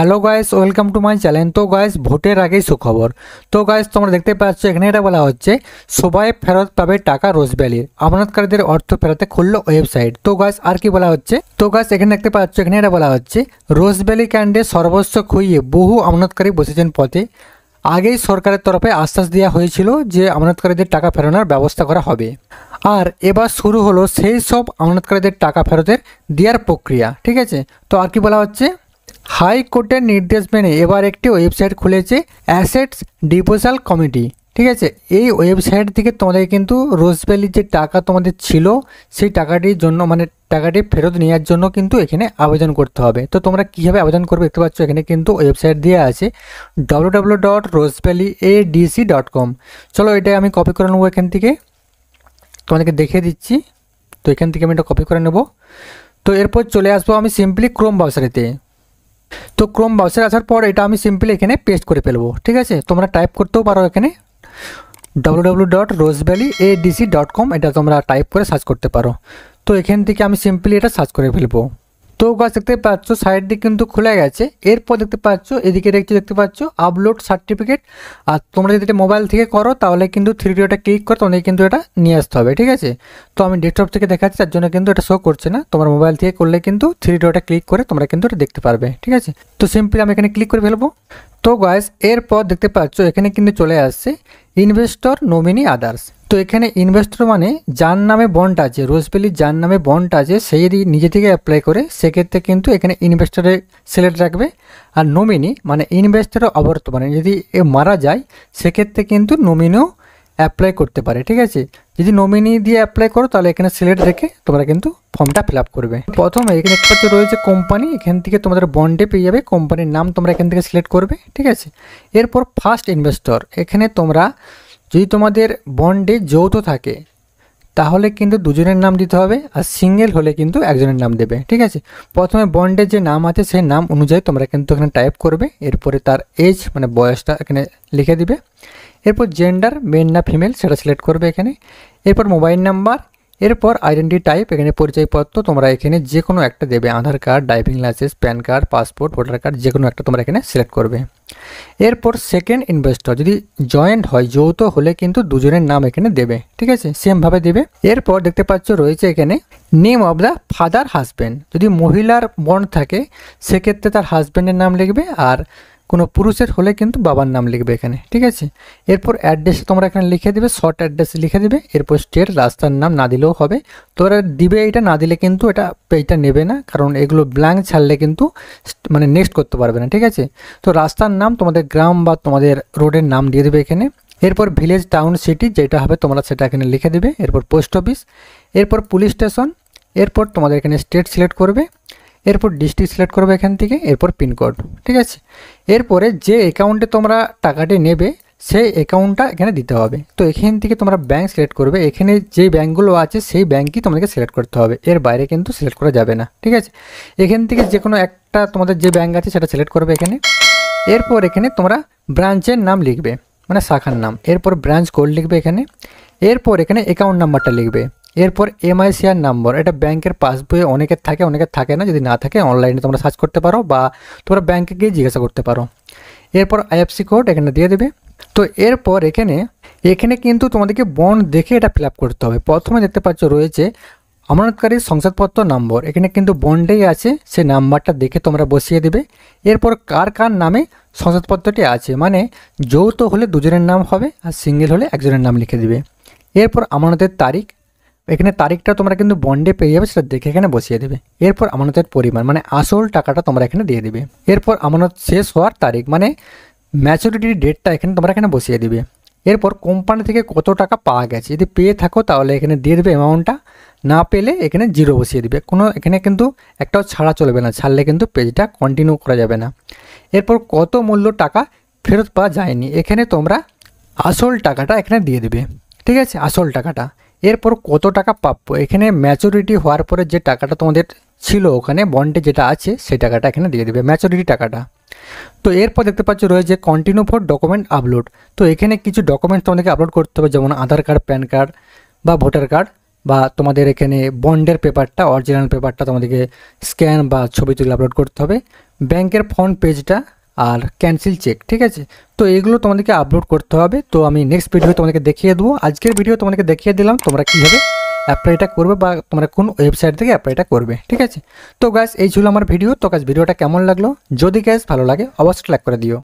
Hello guys, welcome to my channel. তো guys, ভোটের আগেই সুখবর। তো গাইস, তোমরা দেখতে পাচ্ছ এখানে এটা বলা হচ্ছে সবাই ফেরত পাবে টাকা রোজভ্যালির। আমানতকারীদের অর্থ ফেরাতে খুললো ওয়েবসাইট। তো গাইস, আর কি বলা হচ্ছে? তো গাইস, এখানে দেখতে পাচ্ছ এখানে এটা বলা হচ্ছে রোজভ্যালি ক্যান্ডে সর্বস্ব খুইয়ে বহু আমানতকারী বসেছেন পথে। আগেই সরকারের তরফে আশ্বাস দেওয়া হয়েছিল যে আমানতকারীদের টাকা ফেরানোর ব্যবস্থা করা হবে। আর এবার শুরু হলো সেই সব আমানতকারীদের টাকা ফেরতের দেওয়ার প্রক্রিয়া। ঠিক আছে, তো আর কি বলা হচ্ছে? হাইকোর্টের নির্দেশ মেনে এবার একটি ওয়েবসাইট খুলেছে অ্যাসেটস ডিপোজাল কমিটি। ঠিক আছে, এই ওয়েবসাইট থেকে তোমাদের কিন্তু রোজভ্যালির যে টাকা তোমাদের ছিল সেই টাকাটির জন্য টাকাটি ফেরত নেওয়ার জন্য কিন্তু এখানে আবেদন করতে হবে। তো তোমরা কীভাবে আবেদন করবে দেখতে পাচ্ছ এখানে কিন্তু ওয়েবসাইট দেওয়া আছে www.rosevalleyadc.com। চলো এটা আমি কপি করে নেবো এখান থেকে, তোমাদেরকে দেখিয়ে দিচ্ছি। তো এখান থেকে আমি এটা কপি করে নেব। তো এরপর চলে আসবো আমি সিম্পলি ক্রোম ব্রাউজারেতে। তো ক্রোম ব্রাউজারে আসার পর এটা আমি সিম্পলি এখানে পেস্ট করে ফেলবো। ঠিক আছে, তোমরা টাইপ করতেও পারো এখানে www.rosevalleyadc.com, এটা তোমরা টাইপ করে সার্চ করতে পারো। তো এখান থেকে আমি সিম্পলি এটা সার্চ করে ফেলবো। তো গাছ দেখতে পাচ্ছ সাইটটি কিন্তু খুলে গেছে। এরপর দেখতে পাচ্ছ এদিকে দেখতে পাচ্ছ আপলোড সার্টিফিকেট। আর তোমরা যদি এটা মোবাইল থেকে করো তাহলে কিন্তু থ্রি ডটটা ক্লিক করে তোমাদের কিন্তু এটা নিয়ে আসতে হবে। ঠিক আছে, তো আমি ডেস্কটপ থেকে দেখাচ্ছি তার জন্য কিন্তু এটা শো করছে না। তোমার মোবাইল থেকে করলে কিন্তু থ্রি ডটটা ক্লিক করে তোমরা কিন্তু এটা দেখতে পারবে। ঠিক আছে, তো সিম্পলি আমি এখানে ক্লিক করে ফেলবো। তো গাইস, এরপর দেখতে পাচ্ছ এখানে কিন্তু চলে আসছে ইনভেস্টর নমিনি আদার্স। তো এখানে ইনভেস্টর মানে যার নামে বন্ড আছে, রোজভ্যালির যার নামে বন্ড আছে সেই যদি নিজে থেকে অ্যাপ্লাই করে সেক্ষেত্রে কিন্তু এখানে ইনভেস্টরে সিলেক্ট রাখবে। আর নমিনি মানে ইনভেস্টরের অবর্তমানে যদি এ মারা যায় সেক্ষেত্রে কিন্তু নমিনিও অ্যাপ্লাই করতে পারে। ঠিক আছে, যদি নমিনি দিয়ে অ্যাপ্লাই করো তাহলে এখানে সিলেক্ট রেখে তোমরা কিন্তু ফর্মটা ফিল আপ করবে। প্রথমে এখানে একটা রয়েছে কোম্পানি, এখান থেকে তোমাদের বন্ডে পেয়ে যাবে কোম্পানির নাম, তোমরা এখান থেকে সিলেক্ট করবে। ঠিক আছে, এরপর ফার্স্ট ইনভেস্টর, এখানে তোমরা যদি তোমাদের বন্ডে যৌথ থাকে তাহলে কিন্তু দুজনের নাম দিতে হবে, আর সিঙ্গেল হলে কিন্তু একজনের নাম দেবে। ঠিক আছে, প্রথমে বন্ডের যে নাম আছে সেই নাম অনুযায়ী তোমরা কিন্তু এখানে টাইপ করবে। এরপরে তার এজ মানে বয়সটা এখানে লিখে দিবে। এরপর জেন্ডার মেল না ফিমেল সেটা সিলেক্ট করবে এখানে। এরপর মোবাইল নাম্বার, এরপর আইডেন্টি টাইপ, এখানে পরিচয়পত্র তোমরা এখানে যে কোনো একটা দেবে, Aadhaar card, driving licence, PAN card, passport, voter card, যে কোনো একটা তোমরা এখানে সিলেক্ট করবে। এরপর সেকেন্ড ইনভেস্টর যদি জয়েন্ট হয়, যৌথ হলে কিন্তু দুজনের নাম এখানে দেবে। ঠিক আছে, সেমভাবে দেবে। এরপর দেখতে পাচ্ছ রয়েছে এখানে name of the father husband, যদি মহিলার বন্ড থাকে সেক্ষেত্রে তার হাজব্যান্ডের নাম লিখবে, আর কোনো পুরুষের হলে কিন্তু বাবার নাম লিখবে এখানে। ঠিক আছে, এরপর অ্যাড্রেস তোমরা এখানে লিখে দেবে, শর্ট অ্যাড্রেস লিখে দেবে। এরপর স্টেট, রাস্তার নাম না দিলেও হবে, তোমরা দিবে। এটা না দিলে কিন্তু এটা পেজটা নেবে না, কারণ এগুলো ব্ল্যাঙ্ক ছাড়লে কিন্তু নেক্সট করতে পারবে না। ঠিক আছে, তো রাস্তার নাম তোমাদের গ্রাম বা তোমাদের রোডের নাম দিয়ে দেবে এখানে। এরপর ভিলেজ, টাউন, সিটি যেটা হবে তোমরা সেটা এখানে লিখে দেবে। এরপর পোস্ট অফিস, এরপর পুলিশ স্টেশন, এরপর তোমাদের এখানে স্টেট সিলেক্ট করবে, এরপর ডিস্ট্রিক্ট সিলেক্ট করবে এখান থেকে, এরপর পিনকোড। ঠিক আছে, এরপরে যে অ্যাকাউন্টে তোমরা টাকাটি নেবে সেই অ্যাকাউন্টটা এখানে দিতে হবে। তো এখান থেকে তোমরা ব্যাঙ্ক সিলেক্ট করবে, এখানে যে ব্যাঙ্কগুলো আছে সেই ব্যাঙ্কই তোমাদেরকে সিলেক্ট করতে হবে, এর বাইরে কিন্তু সিলেক্ট করা যাবে না। ঠিক আছে, এখান থেকে যে কোনো একটা তোমাদের যে ব্যাঙ্ক আছে সেটা সিলেক্ট করবে এখানে। এরপর এখানে তোমরা ব্রাঞ্চের নাম লিখবে, মানে শাখার নাম। এরপর ব্রাঞ্চ কোড লিখবে এখানে। এরপর এখানে অ্যাকাউন্ট নাম্বারটা লিখবে। এরপর এমআইসিআর নাম্বার, এটা ব্যাংকের পাসবইয়ে অনেকের থাকে অনেকের থাকে না, যদি না থাকে অনলাইনে তোমরা সার্চ করতে পারো বা তোমরা ব্যাংকে গিয়ে জিজ্ঞাসা করতে পারো। এরপর আইএফসি কোড এখানে দিয়ে দেবে। তো এরপর এখানে কিন্তু তোমাদেরকে বন্ড দেখে এটা ফিল আপ করতে হবে। প্রথমে দেখতে পাচ্ছ রয়েছে আমানতকারীর শংসাপত্র নম্বর, এখানে কিন্তু বন্ডেই আছে, সেই নাম্বারটা দেখে তোমরা বসিয়ে দেবে। এরপর কার কার নামে শংসাপত্রটি আছে, মানে যৌথ হলে দুজনের নাম হবে আর সিঙ্গেল হলে একজনের নাম লিখে দিবে। এরপর আমানতের তারিখ, এখানে তারিখটা তোমরা কিন্তু বন্ডে পেয়ে যাবে, সেটা দেখে এখানে বসিয়ে দেবে। এরপর আমানতের পরিমাণ মানে আসল টাকাটা তোমরা এখানে দিয়ে দিবে। এরপর আমানত শেষ হওয়ার তারিখ মানে ম্যাচুরিটির ডেটটা এখানে তোমরা এখানে বসিয়ে দিবে। এরপর কোম্পানি থেকে কত টাকা পাওয়া গেছে, যদি পেয়ে থাকো তাহলে এখানে দিয়ে দেবে অ্যামাউন্টটা, না পেলে এখানে জিরো বসিয়ে দিবে। এখানে কিন্তু একটাও ছাড়া চলবে না, ছাড়লে কিন্তু পেজটা কন্টিনিউ করা যাবে না। এরপর কত মূল্য টাকা ফেরত পাওয়া যায়নি, এখানে তোমরা আসল টাকাটা এখানে দিয়ে দেবে। ঠিক আছে, আসল টাকাটা। এরপর কত টাকা প্রাপ্য, এখানে ম্যাচুরিটি হওয়ার পরে যে টাকাটা তোমাদের ছিল ওখানে বন্ডে যেটা আছে সেই টাকাটা এখানে দিয়ে দেবে, ম্যাচুরিটি টাকাটা। তো এরপর দেখতে পাচ্ছ রয়েছে কন্টিনিউ ফর ডকুমেন্ট আপলোড। তো এখানে কিছু ডকুমেন্টস তোমাদেরকে আপলোড করতে হবে, যেমন আধার কার্ড, প্যান কার্ড বা ভোটার কার্ড। বা তোমাদের এখানে বন্ডের পেপারটা, অরিজিনাল পেপারটা তোমাদেরকে স্ক্যান বা ছবি তুলে আপলোড করতে হবে, ব্যাংকের ফ্রন্ট পেজটা আর ক্যান্সেল চেক, ঠিক আছে। তো এগুলো তোমাদেরকে আপলোড করতে হবে। তো আমি নেক্সট ভিডিও তোমাদেরকে দেখিয়ে দেবো। আজকের ভিডিও তোমাদেরকে দেখিয়ে দিলাম তোমরা কীভাবে অ্যাপ্লাইটা করবে বা তোমরা কোন ওয়েবসাইট থেকে অ্যাপ্লাইটা করবে, ঠিক আছে। তো গাইস এই ছিল আমার ভিডিও। তো গাইস ভিডিওটা কেমন লাগলো, যদি গাইস ভালো লাগে অবশ্যই লাইক করে দিও।